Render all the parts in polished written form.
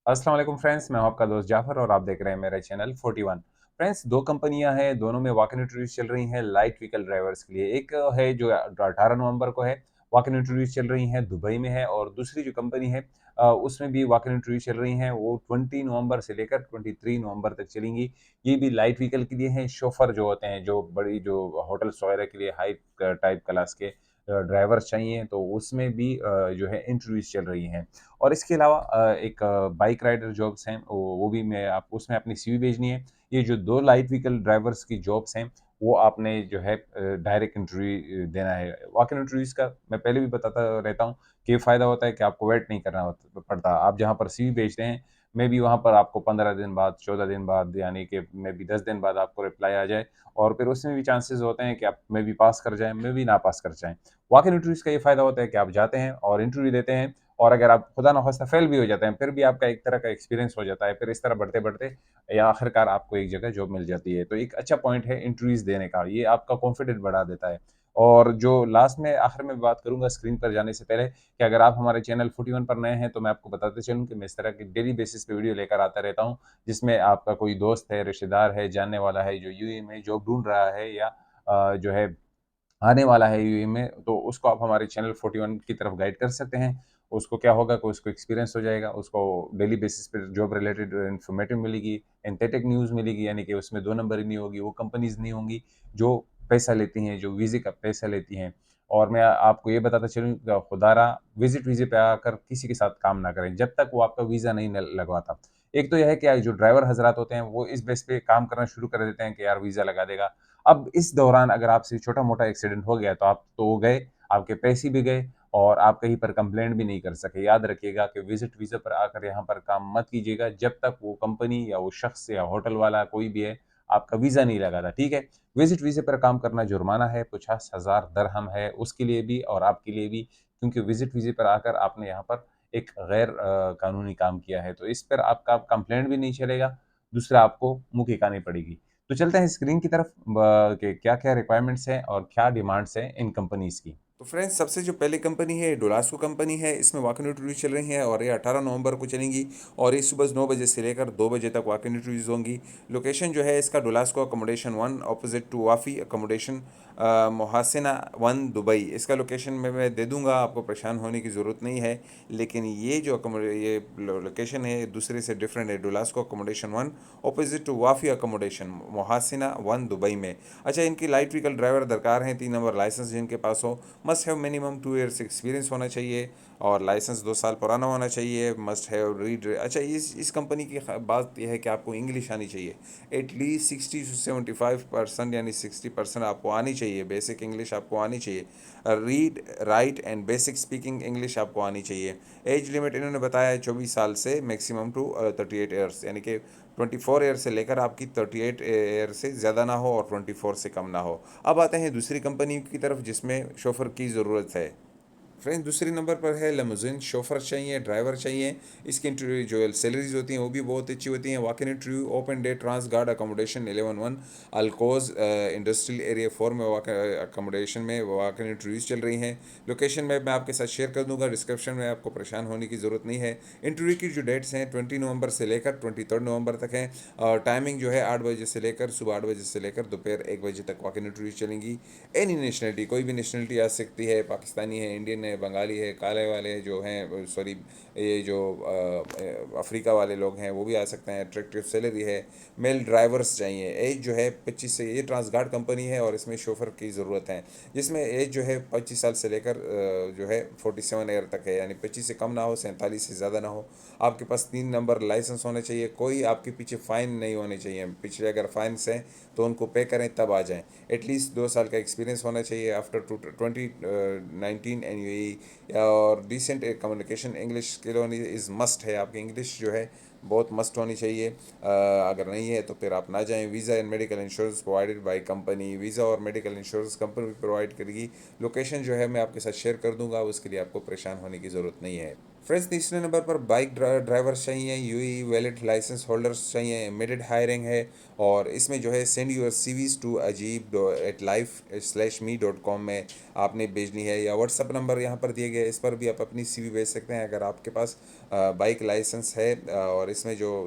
अस्सलाम वालेकुम फ्रेंड्स, मैं हूं आपका दोस्त जाफ़र और आप देख रहे हैं मेरा चैनल 41। फ्रेंड्स, 2 कंपनियां हैं, दोनों में वॉक इन इंटरव्यूज़ चल रही हैं लाइट व्हीकल ड्राइवर्स के लिए। एक है जो 18 नवंबर को है, वॉक इन इंटरव्यूज़ चल रही हैं, दुबई में है और दूसरी जो कंपनी है उसमें भी वॉक इन इंटरव्यूज़ चल रही हैं, वो 20 नवंबर से लेकर 23 नवंबर तक चलेंगी। ये भी लाइट व्हीकल के लिए हैं, शोफर जो होते हैं, जो बड़ी जो होटल्स वगैरह के लिए हाई टाइप क्लास के ड्राइवर्स चाहिए, तो उसमें भी जो है इंटरव्यूज़ चल रही हैं। और इसके अलावा एक बाइक राइडर जॉब्स हैं, वो भी मैं आप उसमें अपनी सीवी भेजनी है। ये जो 2 लाइट व्हीकल ड्राइवर्स की जॉब्स हैं, वो आपने जो है डायरेक्ट इंटरव्यू देना है। वॉक इन इंटरव्यूज़ का मैं पहले भी बताता रहता हूँ कि ये फ़ायदा होता है कि आपको वेट नहीं करना पड़ता। आप जहाँ पर सीवी भेजते हैं, मेबी वहाँ पर आपको 15 दिन बाद, 14 दिन बाद यानी कि मेबी 10 दिन बाद आपको रिप्लाई आ जाए और फिर उसमें भी चांसेस होते हैं कि आप मेबी पास कर जाएँ, मेबी ना पास कर जाएँ। वॉक इन इंटरव्यूज़ का ये फ़ायदा होता है कि आप जाते हैं और इंटरव्यू देते हैं और अगर आप खुदा ना ख़ास्ता फ़ेल भी हो जाते हैं, फिर भी आपका एक तरह का एक्सपीरियंस हो जाता है। फिर इस तरह बढ़ते-बढ़ते या आखिरकार आपको एक जगह जॉब मिल जाती है। तो एक अच्छा पॉइंट है इंटरव्यूज़ देने का, ये आपका कॉन्फिडेंट बढ़ा देता है। और जो लास्ट में आखिर में बात करूँगा स्क्रीन पर जाने से पहले कि अगर आप हमारे चैनल 41 पर नए हैं, तो मैं आपको बताते चलूँ कि मैं इस तरह की डेली बेसिस पे वीडियो लेकर आता रहता हूँ, जिसमें आपका कोई दोस्त है, रिश्तेदार है, जानने वाला है, जो यूएई में जॉब ढूँढ रहा है या जो है आने वाला है यूएई में, तो उसको आप हमारे चैनल 41 की तरफ गाइड कर सकते हैं। उसको क्या होगा कि उसको एक्सपीरियंस हो जाएगा, उसको डेली बेसिस पे जॉब रिलेटेड इन्फॉर्मेटिव मिलेगी, एंथेटिक न्यूज़ मिलेगी यानी कि उसमें 2 नंबरी नहीं होगी, वो कंपनीज़ नहीं होंगी जो पैसा लेती हैं, जो वीज़े का पैसा लेती हैं। और मैं आपको ये बताता चलूँ खुदारा विज़िट वीज़े पे आकर किसी के साथ काम ना करें, जब तक वो आपका वीज़ा नहीं न लगवाता। एक तो ये है कि जो ड्राइवर हज़रात होते हैं, वो इस बेस पे काम करना शुरू कर देते हैं कि यार वीज़ा लगा देगा। अब इस दौरान अगर आपसे छोटा-मोटा एक्सीडेंट हो गया तो आप तो गए, आपके पैसे भी गए और आप कहीं पर कंप्लेंट भी नहीं कर सके। याद रखिएगा कि विज़िट वीज़ा पर आकर यहाँ पर काम मत कीजिएगा जब तक वो कंपनी या वो शख्स या होटल वाला कोई भी है, आपका वीज़ा नहीं लगाता, ठीक है? विज़िट वीज़े पर काम करना जुर्माना है, 50,000 दिरहम है उसके लिए भी और आपके लिए भी क्योंकि विज़िट वीज़े पर आकर आपने यहाँ पर एक गैर कानूनी काम किया है, तो इस पर आपका कंप्लेंट भी नहीं चलेगा, दूसरा आपको मुँह की खानी पड़ेगी। तो चलते हैं स्क्रीन की तरफ कि क्या-क्या रिक्वायरमेंट्स हैं और क्या डिमांड्स हैं इन कंपनीज़ की। तो फ्रेंड्स, सबसे जो पहली कंपनी है डोलास्को कंपनी है। इसमें वॉक इन इंटरव्यूज चल रही हैं और ये 18 नवंबर को चलेंगी और ये सुबह 9 बजे से लेकर 2 बजे तक वॉक इन इंटरव्यूज होंगी। लोकेशन जो है इसका Dulsco accommodation 1 opposite to Wafi accommodation Muhaisnah 1 Dubai. इसका लोकेशन मैं दे दूंगा, आपको परेशान होने की ज़रूरत नहीं है। लेकिन ये जो ये लोकेशन है दूसरे से डिफरेंट है। Dulsco accommodation 1 opposite to Wafi accommodation Muhaisnah 1 Dubai में। अच्छा, इनकी लाइट व्हीकल ड्राइवर दरकार हैं, 3 नंबर लाइसेंस जिनके पास हो। Must have minimum 2 years experience होना चाहिए और लाइसेंस 2 साल पुराना होना चाहिए। Must have read. अच्छा, इस कंपनी की बात यह है कि आपको इंग्लिश आनी चाहिए। एटलीस्ट 60 से 75% यानी 60% आपको आनी चाहिए। बेसिक इंग्लिश आपको आनी चाहिए। Read, right and basic speaking English आपको आनी चाहिए। एज लिमिट इन्होंने बताया है 24 साल से मैक्सिमम टू 38 ईयर्स, यानी कि 24 ईयर से लेकर आपकी 38 ईयर से ज़्यादा ना हो और 24 से कम ना हो। अब आते हैं दूसरी कंपनी की तरफ जिसमें शोफर की ज़रूरत है। फ्रेंड्स, दूसरे नंबर पर है लेमोजिन। शोफर चाहिए, ड्राइवर चाहिए। इसकी इंटरव्यू जो सैलरीज होती हैं वो भी बहुत अच्छी होती हैं। Walk in interview, open day, Transguard accommodation 11-1 Al Quoz industrial area 4 में अकोमोडेशन में वॉक इन इंटरव्यूज चल रही हैं। लोकेशन में मैं आपके साथ शेयर कर दूंगा डिस्क्रिप्शन में, आपको परेशान होने की ज़रूरत नहीं है। इंटरव्यू की जो डेट्स हैं 20 नवंबर से लेकर 23 नवंबर तक हैं और टाइमिंग जो है 8 बजे से लेकर सुबह 8 बजे से लेकर दोपहर 1 बजे तक वॉक इन इंटरव्यू चलेंगी। एनी नेशनलिटी, कोई भी नेशनलिटी आ सकती है, पाकिस्तानी है, इंडियन है, बंगाली है, काले वाले जो हैं, सॉरी, ये जो अफ्रीका वाले लोग हैं वो भी आ सकते हैं। अट्रैक्टिव सैलरी है। मेल ड्राइवर्स चाहिए। एज जो है 25 से, ये ट्रांसगार्ड कंपनी है और इसमें शोफर की ज़रूरत है जिसमें एज जो है 25 साल से लेकर जो है 47 ईयर तक है, यानी 25 से कम ना हो, 47 से ज़्यादा ना हो। आपके पास 3 नंबर लाइसेंस होने चाहिए। कोई आपके पीछे फ़ाइन नहीं होने चाहिए। पिछले अगर फाइन्स हैं तो उनको पे करें तब आ जाएं। एटलीस्ट 2 साल का एक्सपीरियंस होना चाहिए आफ्टर 2019 एन यू ई। और डिसेंट कम्युनिकेशन इंग्लिश स्किल होनी इज़ मस्ट है। आपकी इंग्लिश जो है बहुत मस्ट होनी चाहिए। अगर नहीं है तो फिर आप ना जाएं। Visa and medical insurance provided by company. Visa और मेडिकल इंश्योरेंस कंपनी भी प्रोवाइड करेगी। लोकेशन जो है मैं आपके साथ शेयर कर दूंगा, उसके लिए आपको परेशान होने की ज़रूरत नहीं है। फ्रेंड्स, तीसरे नंबर पर बाइक ड्राइवर्स चाहिए। यूई वैलिड लाइसेंस होल्डर्स चाहिए। इमीडिएट हायरिंग है और इसमें जो है send your CVs to ajeeb@life/me.com में आपने भेजनी है, या व्हाट्सअप नंबर यहाँ पर दिए गए, इस पर भी आप अपनी सीवी भेज सकते हैं। अगर आपके पास बाइक लाइसेंस है, और इसमें जो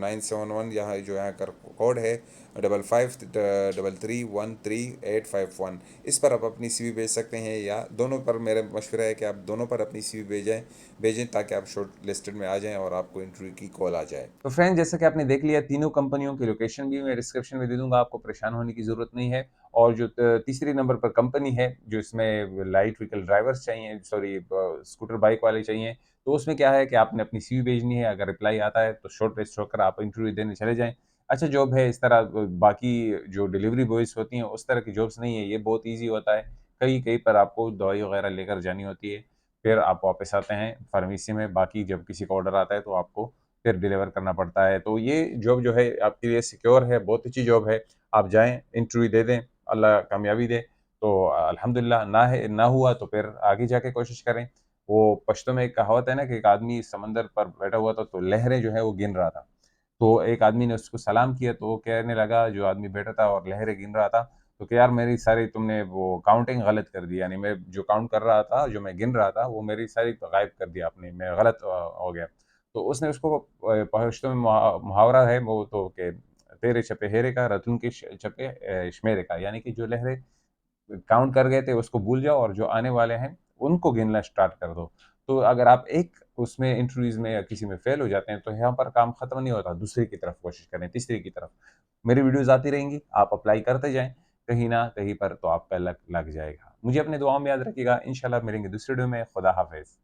971 यहाँ का कोड है 5533133851, इस पर आप अपनी सीवी भेज सकते हैं, या दोनों पर मेरा मशवरा है कि आप दोनों पर अपनी सीवी भेजें ताकि आप शॉर्ट लिस्टेड में आ जाएं और आपको इंटरव्यू की कॉल आ जाए। तो फ्रेंड, जैसा कि आपने देख लिया, तीनों कंपनियों की लोकेशन भी मैं डिस्क्रिप्शन में दे दूंगा, आपको परेशान होने की ज़रूरत नहीं है। और जो तीसरी नंबर पर कंपनी है, जो इसमें लाइट व्हीकल ड्राइवर्स चाहिए, सॉरी स्कूटर बाइक वाले चाहिए, तो उसमें क्या है कि आपने अपनी सीवी भेजनी है। अगर रिप्लाई आता है तो शॉर्ट लिस्ट होकर आप इंटरव्यू देने चले जाएँ। अच्छा जॉब है, इस तरह बाकी जो डिलीवरी बॉयज़ होती हैं उस तरह की जॉब्स नहीं है, ये बहुत ईज़ी होता है। कहीं-कहीं पर आपको दवाई वगैरह लेकर जानी होती है, फिर आप वापस आते हैं फार्मेसी में, बाकी जब किसी का ऑर्डर आता है तो आपको फिर डिलीवर करना पड़ता है। तो ये जॉब जो है आपके लिए सिक्योर है, बहुत अच्छी जॉब है। आप जाएँ, इंटरव्यू दे दें, अल्लाह कामयाबी दे, तो अल्हम्दुलिल्लाह, ना हुआ तो फिर आगे जाके कोशिश करें। वो पश्तो में एक कहावत है ना कि एक आदमी समंदर पर बैठा हुआ था, तो लहरें जो है वो गिन रहा था। तो एक आदमी ने उसको सलाम किया, तो वो कहने लगा, जो आदमी बैठा था और लहरें गिन रहा था, तो कि यार मेरी सारी तुमने वो काउंटिंग गलत कर दी, यानी मैं जो काउंट कर रहा था, जो मैं गिन रहा था, वो मेरी सारी गायब कर दिया आपने, मैं गलत हो गया। तो उसने उसको पश्तो में मुहावरा है वो तो कि तेरे छपे हेरे का, रतून के छपे शमेरे का, यानी कि जो लहरें काउंट कर गए थे उसको भूल जाओ और जो आने वाले हैं उनको गिनना स्टार्ट कर दो। तो अगर आप एक उसमें इंटरव्यूज़ में या किसी में फेल हो जाते हैं तो यहाँ पर काम खत्म नहीं होता, दूसरी की तरफ कोशिश करें, तीसरी की तरफ। मेरी वीडियोज़ आती रहेंगी, आप अप्लाई करते जाएँ, कहीं न कहीं पर तो आपका लक लग जाएगा। मुझे अपनी दुआओं में याद रखिएगा, इंशाल्लाह मिलेंगे दूसरी वीडियो में। खुदा हाफ़िज़।